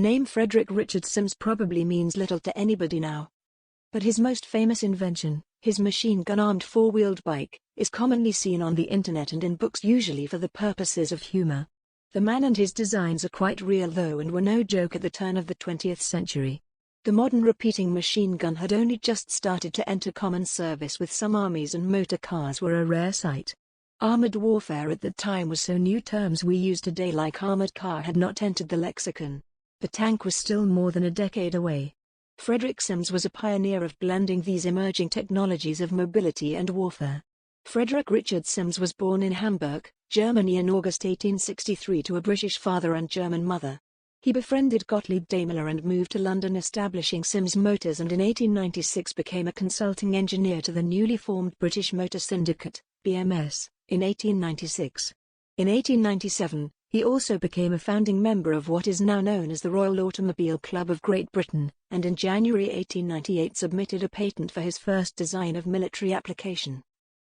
Name Frederick Richard Sims probably means little to anybody now. But his most famous invention, his machine gun-armed four-wheeled bike, is commonly seen on the internet and in books, usually for the purposes of humor. The man and his designs are quite real though, and were no joke at the turn of the 20th century. The modern repeating machine gun had only just started to enter common service, with some armies, and motor cars were a rare sight. Armored warfare at the time was so new, terms we use today like armored car had not entered the lexicon. The tank was still more than a decade away. Frederick Sims was a pioneer of blending these emerging technologies of mobility and warfare. Frederick Richard Sims was born in Hamburg, Germany in August 1863 to a British father and German mother. He befriended Gottlieb Daimler and moved to London, establishing Sims Motors, and in 1896 became a consulting engineer to the newly formed British Motor Syndicate, BMS, in 1896. In 1897, he also became a founding member of what is now known as the Royal Automobile Club of Great Britain, and in January 1898 submitted a patent for his first design of military application.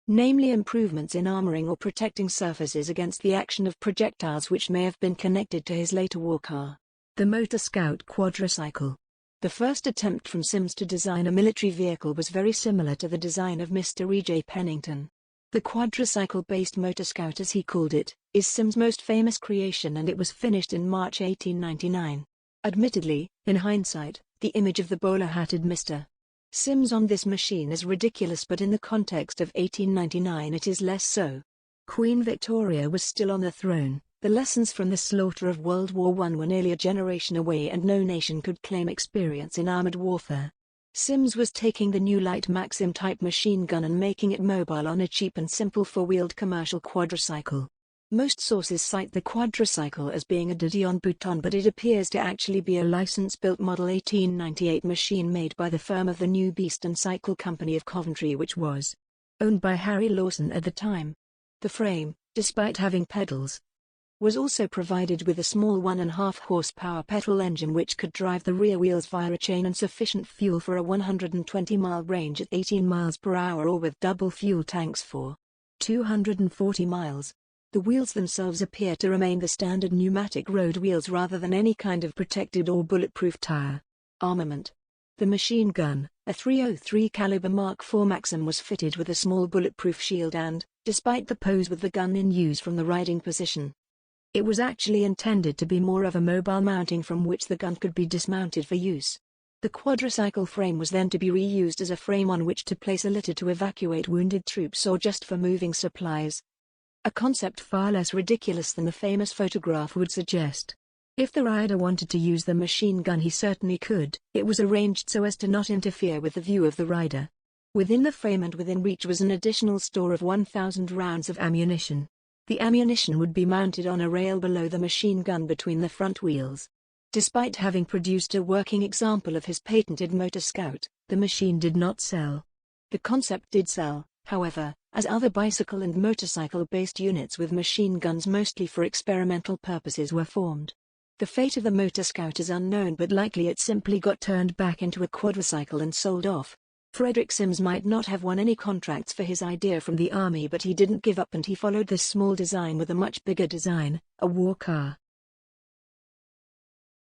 Namely, improvements in armoring or protecting surfaces against the action of projectiles which may have been connected to his later war car, the Motor Scout Quadricycle. The first attempt from Sims to design a military vehicle was very similar to the design of Mr. E.J. Pennington. The quadricycle-based Motor Scout, as he called it, is Sims' most famous creation, and it was finished in March 1899. Admittedly, in hindsight, the image of the bowler-hatted Mr. Sims on this machine is ridiculous, but in the context of 1899 it is less so. Queen Victoria was still on the throne, the lessons from the slaughter of World War I were nearly a generation away, and no nation could claim experience in armored warfare. Sims was taking the new light Maxim-type machine gun and making it mobile on a cheap and simple four-wheeled commercial quadricycle. Most sources cite the quadricycle as being a Didion Bouton, but it appears to actually be a license-built model 1898 machine made by the firm of the New Beast and Cycle Company of Coventry, which was owned by Harry Lawson at the time. The frame, despite having pedals, was also provided with a small 1.5 horsepower petrol engine which could drive the rear wheels via a chain, and sufficient fuel for a 120-mile range at 18 miles per hour, or with double fuel tanks for 240 miles. The wheels themselves appear to remain the standard pneumatic road wheels rather than any kind of protected or bulletproof tire. Armament. The machine gun, a .303 caliber Mark IV Maxim, was fitted with a small bulletproof shield and, despite the pose with the gun in use from the riding position, it was actually intended to be more of a mobile mounting from which the gun could be dismounted for use. The quadricycle frame was then to be reused as a frame on which to place a litter to evacuate wounded troops or just for moving supplies. A concept far less ridiculous than the famous photograph would suggest. If the rider wanted to use the machine gun, he certainly could. It was arranged so as to not interfere with the view of the rider. Within the frame and within reach was an additional store of 1,000 rounds of ammunition. The ammunition would be mounted on a rail below the machine gun between the front wheels. Despite having produced a working example of his patented Motor Scout, the machine did not sell. The concept did sell, however, as other bicycle and motorcycle-based units with machine guns mostly for experimental purposes were formed. The fate of the Motor Scout is unknown, but likely it simply got turned back into a quadricycle and sold off. Frederick Sims might not have won any contracts for his idea from the army, but he didn't give up and he followed this small design with a much bigger design, a war car.